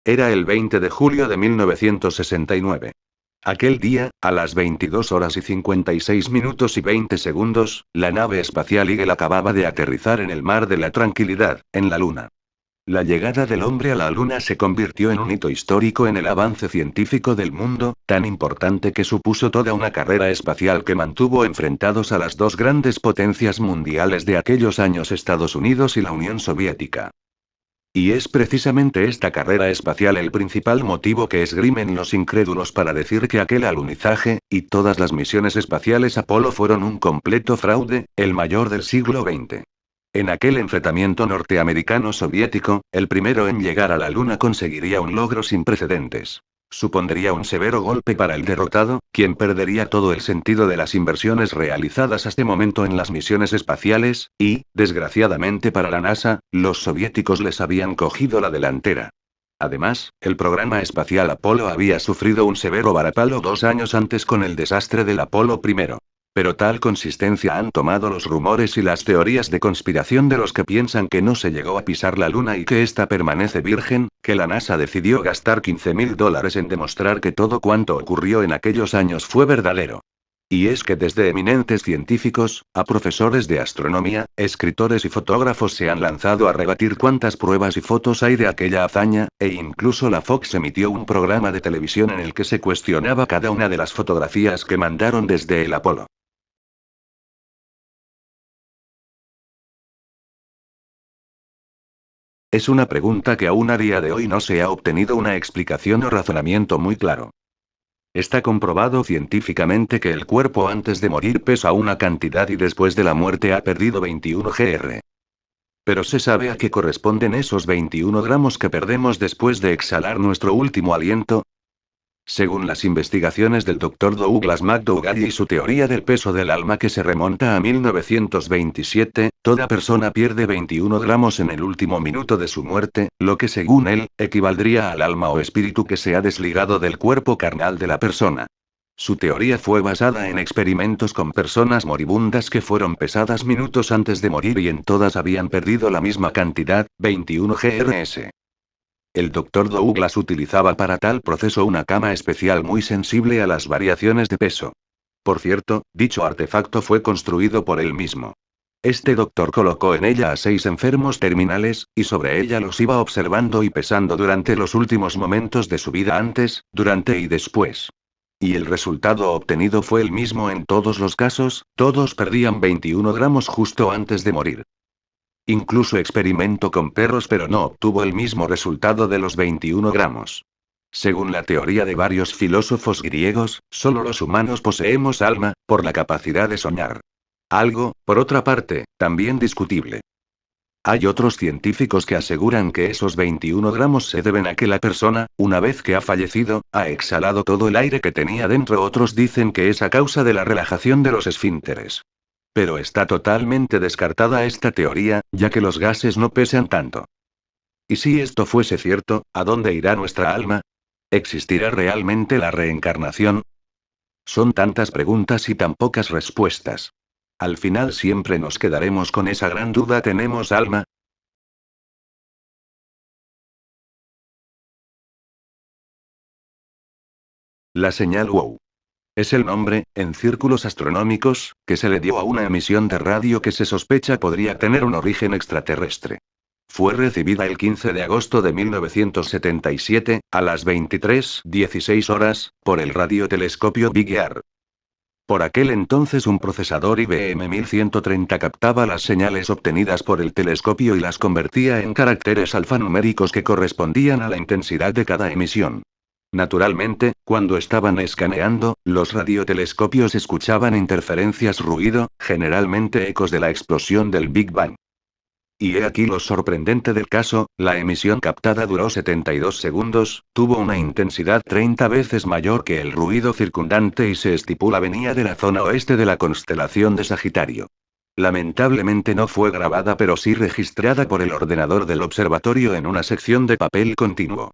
Era el 20 de julio de 1969. Aquel día, a las 22 horas y 56 minutos y 20 segundos, la nave espacial Eagle acababa de aterrizar en el Mar de la Tranquilidad, en la Luna. La llegada del hombre a la Luna se convirtió en un hito histórico en el avance científico del mundo, tan importante que supuso toda una carrera espacial que mantuvo enfrentados a las dos grandes potencias mundiales de aquellos años, Estados Unidos y la Unión Soviética. Y es precisamente esta carrera espacial el principal motivo que esgrimen los incrédulos para decir que aquel alunizaje, y todas las misiones espaciales Apolo fueron un completo fraude, el mayor del siglo XX. En aquel enfrentamiento norteamericano-soviético, el primero en llegar a la Luna conseguiría un logro sin precedentes. Supondría un severo golpe para el derrotado, quien perdería todo el sentido de las inversiones realizadas hasta este momento en las misiones espaciales, y, desgraciadamente para la NASA, los soviéticos les habían cogido la delantera. Además, el programa espacial Apolo había sufrido un severo varapalo 2 años antes con el desastre del Apolo I. Pero tal consistencia han tomado los rumores y las teorías de conspiración de los que piensan que no se llegó a pisar la Luna y que ésta permanece virgen, que la NASA decidió gastar $15.000 en demostrar que todo cuanto ocurrió en aquellos años fue verdadero. Y es que desde eminentes científicos, a profesores de astronomía, escritores y fotógrafos se han lanzado a rebatir cuántas pruebas y fotos hay de aquella hazaña, e incluso la Fox emitió un programa de televisión en el que se cuestionaba cada una de las fotografías que mandaron desde el Apolo. Es una pregunta que aún a día de hoy no se ha obtenido una explicación o razonamiento muy claro. Está comprobado científicamente que el cuerpo antes de morir pesa una cantidad y después de la muerte ha perdido 21 gr. Pero ¿se sabe a qué corresponden esos 21 gramos que perdemos después de exhalar nuestro último aliento? Según las investigaciones del Dr. Douglas McDougall y su teoría del peso del alma que se remonta a 1927, toda persona pierde 21 gramos en el último minuto de su muerte, lo que según él, equivaldría al alma o espíritu que se ha desligado del cuerpo carnal de la persona. Su teoría fue basada en experimentos con personas moribundas que fueron pesadas minutos antes de morir y en todas habían perdido la misma cantidad, 21 grs. El Dr. Douglas utilizaba para tal proceso una cama especial muy sensible a las variaciones de peso. Por cierto, dicho artefacto fue construido por él mismo. Este doctor colocó en ella a 6 enfermos terminales, y sobre ella los iba observando y pesando durante los últimos momentos de su vida antes, durante y después. Y el resultado obtenido fue el mismo en todos los casos, todos perdían 21 gramos justo antes de morir. Incluso experimentó con perros pero no obtuvo el mismo resultado de los 21 gramos. Según la teoría de varios filósofos griegos, solo los humanos poseemos alma, por la capacidad de soñar. Algo, por otra parte, también discutible. Hay otros científicos que aseguran que esos 21 gramos se deben a que la persona, una vez que ha fallecido, ha exhalado todo el aire que tenía dentro. Otros dicen que es a causa de la relajación de los esfínteres. Pero está totalmente descartada esta teoría, ya que los gases no pesan tanto. ¿Y si esto fuese cierto, a dónde irá nuestra alma? ¿Existirá realmente la reencarnación? Son tantas preguntas y tan pocas respuestas. Al final siempre nos quedaremos con esa gran duda: ¿tenemos alma? La señal WOW. Es el nombre, en círculos astronómicos, que se le dio a una emisión de radio que se sospecha podría tener un origen extraterrestre. Fue recibida el 15 de agosto de 1977, a las 23:16 horas, por el radiotelescopio Big Ear. Por aquel entonces un procesador IBM 1130 captaba las señales obtenidas por el telescopio y las convertía en caracteres alfanuméricos que correspondían a la intensidad de cada emisión. Naturalmente, cuando estaban escaneando, los radiotelescopios escuchaban interferencias, ruido, generalmente ecos de la explosión del Big Bang. Y he aquí lo sorprendente del caso: la emisión captada duró 72 segundos, tuvo una intensidad 30 veces mayor que el ruido circundante y se estipula venía de la zona oeste de la constelación de Sagitario. Lamentablemente no fue grabada pero sí registrada por el ordenador del observatorio en una sección de papel continuo.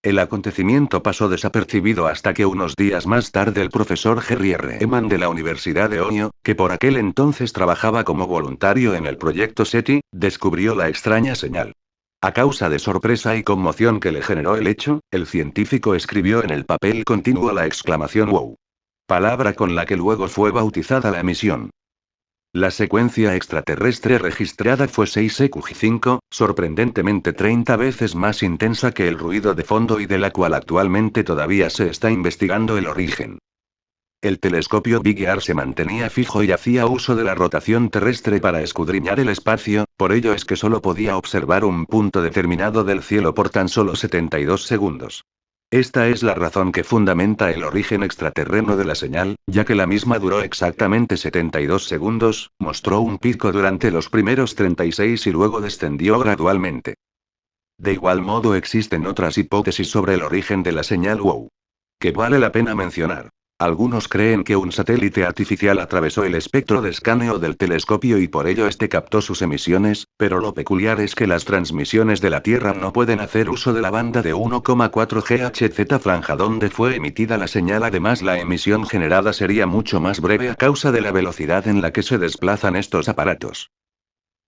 El acontecimiento pasó desapercibido hasta que unos días más tarde el profesor Jerry R. Eman de la Universidad de Ohio, que por aquel entonces trabajaba como voluntario en el proyecto SETI, descubrió la extraña señal. A causa de sorpresa y conmoción que le generó el hecho, el científico escribió en el papel continuo la exclamación "wow", palabra con la que luego fue bautizada la misión. La secuencia extraterrestre registrada fue 6EQG5, sorprendentemente 30 veces más intensa que el ruido de fondo y de la cual actualmente todavía se está investigando el origen. El telescopio Big Ear se mantenía fijo y hacía uso de la rotación terrestre para escudriñar el espacio, por ello es que solo podía observar un punto determinado del cielo por tan solo 72 segundos. Esta es la razón que fundamenta el origen extraterreno de la señal, ya que la misma duró exactamente 72 segundos, mostró un pico durante los primeros 36 y luego descendió gradualmente. De igual modo existen otras hipótesis sobre el origen de la señal WOW, que vale la pena mencionar. Algunos creen que un satélite artificial atravesó el espectro de escaneo del telescopio y por ello este captó sus emisiones, pero lo peculiar es que las transmisiones de la Tierra no pueden hacer uso de la banda de 1,4 GHz franja donde fue emitida la señal. Además, la emisión generada sería mucho más breve a causa de la velocidad en la que se desplazan estos aparatos.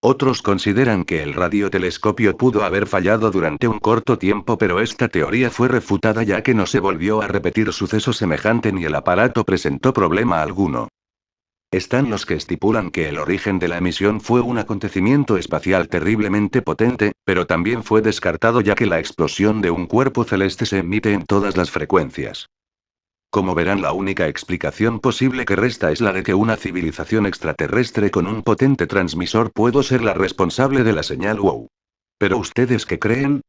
Otros consideran que el radiotelescopio pudo haber fallado durante un corto tiempo, pero esta teoría fue refutada ya que no se volvió a repetir suceso semejante ni el aparato presentó problema alguno. Están los que estipulan que el origen de la emisión fue un acontecimiento espacial terriblemente potente, pero también fue descartado ya que la explosión de un cuerpo celeste se emite en todas las frecuencias. Como verán, la única explicación posible que resta es la de que una civilización extraterrestre con un potente transmisor pudo ser la responsable de la señal WOW. ¿Pero ustedes qué creen?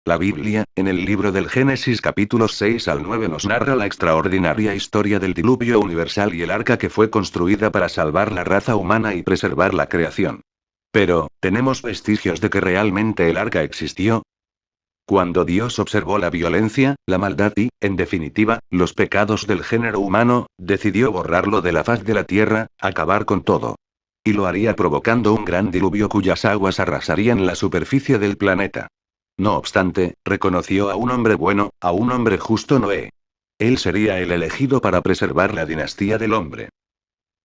La Biblia, en el libro del Génesis capítulos 6 al 9 nos narra la extraordinaria historia del diluvio universal y el arca que fue construida para salvar la raza humana y preservar la creación. Pero, ¿tenemos vestigios de que realmente el arca existió? Cuando Dios observó la violencia, la maldad y, en definitiva, los pecados del género humano, decidió borrarlo de la faz de la tierra, acabar con todo. Y lo haría provocando un gran diluvio cuyas aguas arrasarían la superficie del planeta. No obstante, reconoció a un hombre bueno, a un hombre justo, Noé. Él sería el elegido para preservar la dinastía del hombre.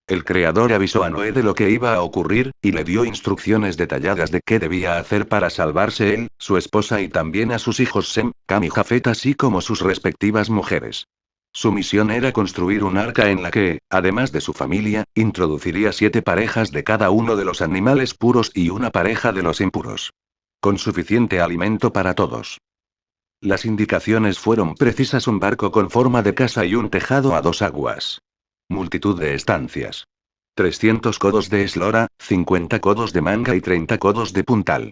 El Creador avisó a Noé de lo que iba a ocurrir, y le dio instrucciones detalladas de qué debía hacer para salvarse él, su esposa y también a sus hijos Sem, Cam y Jafet, así como sus respectivas mujeres. Su misión era construir un arca en la que, además de su familia, introduciría 7 parejas de cada uno de los animales puros y una pareja de los impuros. Con suficiente alimento para todos. Las indicaciones fueron precisas: un barco con forma de casa y un tejado a 2 aguas. Multitud de estancias. 300 codos de eslora, 50 codos de manga y 30 codos de puntal.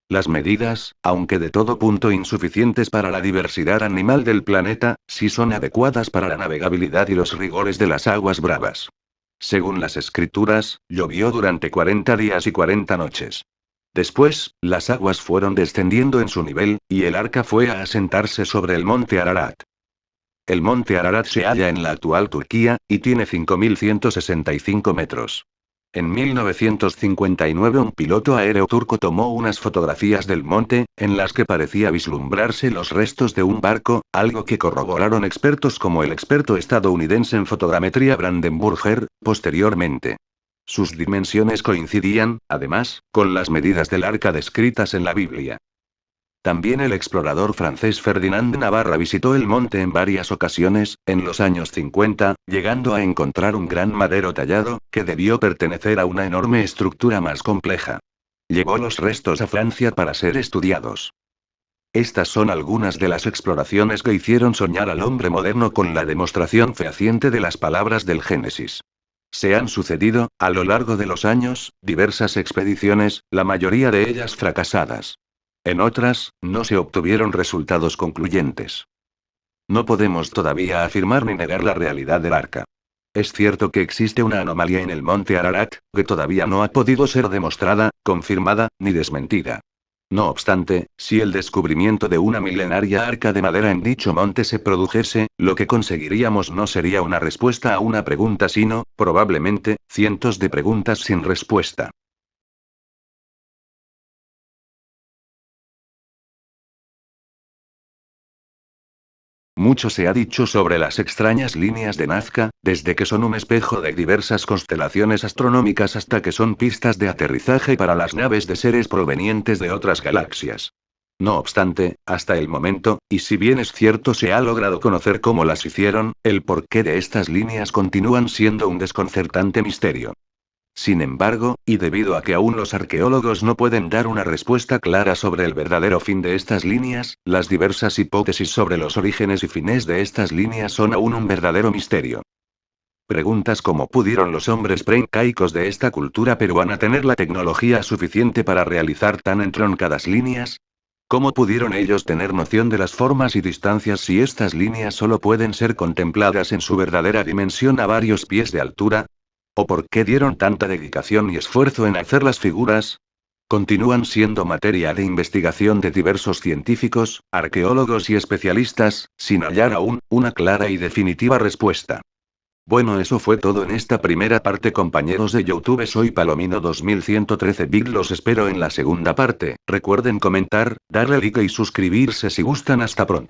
Las medidas, aunque de todo punto insuficientes para la diversidad animal del planeta, sí son adecuadas para la navegabilidad y los rigores de las aguas bravas. Según las escrituras, llovió durante 40 días y 40 noches. Después, las aguas fueron descendiendo en su nivel, y el arca fue a asentarse sobre el monte Ararat. El monte Ararat se halla en la actual Turquía, y tiene 5.165 metros. En 1959 un piloto aéreo turco tomó unas fotografías del monte, en las que parecía vislumbrarse los restos de un barco, algo que corroboraron expertos como el experto estadounidense en fotogrametría Brandenburger, posteriormente. Sus dimensiones coincidían, además, con las medidas del arca descritas en la Biblia. También el explorador francés Ferdinand de Navarra visitó el monte en varias ocasiones, en los años 50, llegando a encontrar un gran madero tallado, que debió pertenecer a una enorme estructura más compleja. Llevó los restos a Francia para ser estudiados. Estas son algunas de las exploraciones que hicieron soñar al hombre moderno con la demostración fehaciente de las palabras del Génesis. Se han sucedido, a lo largo de los años, diversas expediciones, la mayoría de ellas fracasadas. En otras, no se obtuvieron resultados concluyentes. No podemos todavía afirmar ni negar la realidad del arca. Es cierto que existe una anomalía en el monte Ararat, que todavía no ha podido ser demostrada, confirmada, ni desmentida. No obstante, si el descubrimiento de una milenaria arca de madera en dicho monte se produjese, lo que conseguiríamos no sería una respuesta a una pregunta, sino, probablemente, cientos de preguntas sin respuesta. Mucho se ha dicho sobre las extrañas líneas de Nazca, desde que son un espejo de diversas constelaciones astronómicas hasta que son pistas de aterrizaje para las naves de seres provenientes de otras galaxias. No obstante, hasta el momento, y si bien es cierto se ha logrado conocer cómo las hicieron, el porqué de estas líneas continúan siendo un desconcertante misterio. Sin embargo, y debido a que aún los arqueólogos no pueden dar una respuesta clara sobre el verdadero fin de estas líneas, las diversas hipótesis sobre los orígenes y fines de estas líneas son aún un verdadero misterio. Preguntas como ¿pudieron los hombres preincaicos de esta cultura peruana tener la tecnología suficiente para realizar tan entroncadas líneas? ¿Cómo pudieron ellos tener noción de las formas y distancias si estas líneas solo pueden ser contempladas en su verdadera dimensión a varios pies de altura? ¿O por qué dieron tanta dedicación y esfuerzo en hacer las figuras? Continúan siendo materia de investigación de diversos científicos, arqueólogos y especialistas, sin hallar aún una clara y definitiva respuesta. Bueno, eso fue todo en esta primera parte, compañeros de YouTube. Soy Palomino 2113 Big. Los espero en la segunda parte. Recuerden comentar, darle like y suscribirse si gustan. Hasta pronto.